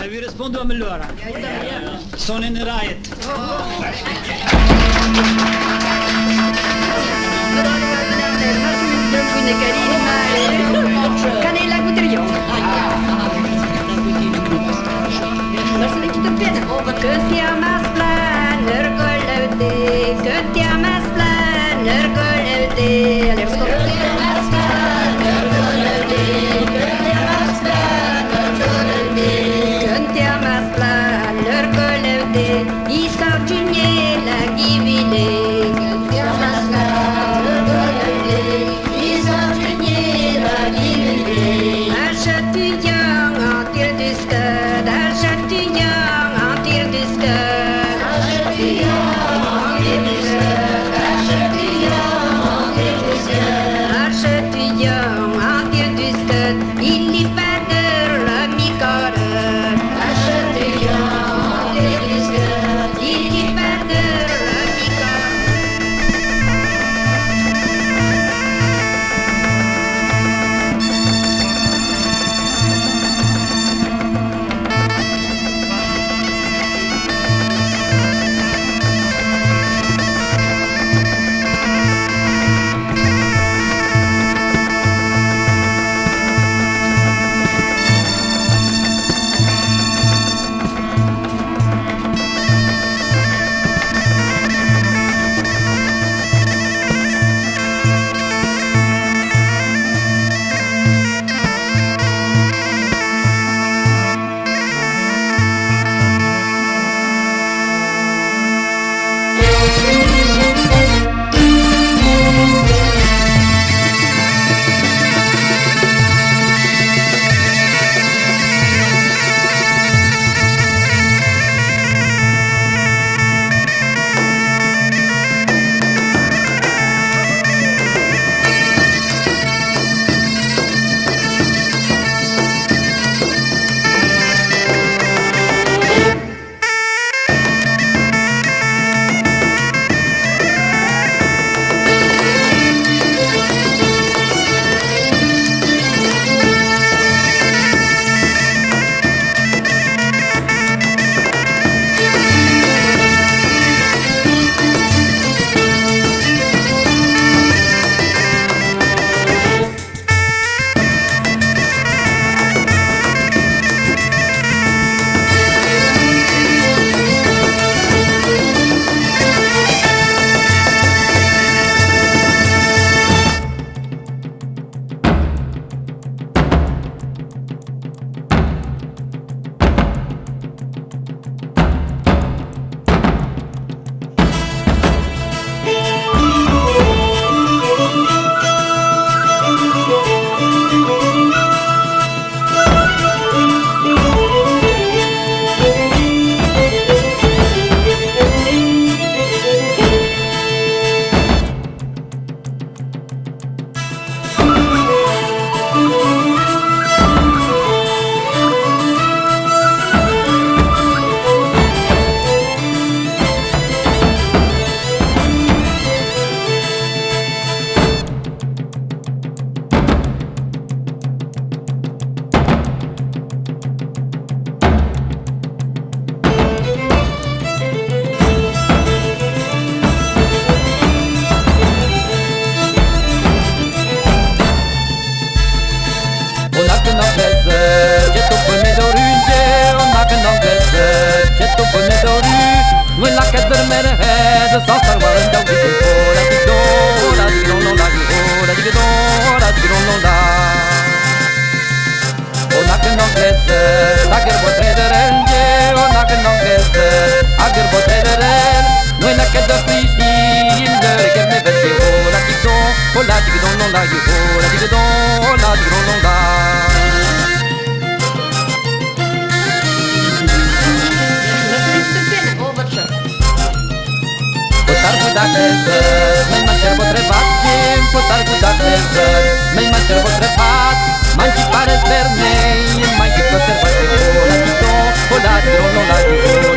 vi risponduto migliora. Sono in riot. Canela Gudrion. Când i-am asplan, nărgălăute, când i-am asplan, nărgălăute. Când i-am asplan, nărgălăute, când i-am asplan, nărgălăute. Când i-am asplan, nărgălăute, i s-au ținut la ghivile. Când i-am asplan, nărgălăute, i s-au ținut la ghivile. Așa tu i-am antir de stăd, așa tu i-am Mangi pare sverne, mangi conservate, la di do, la di do, la di do.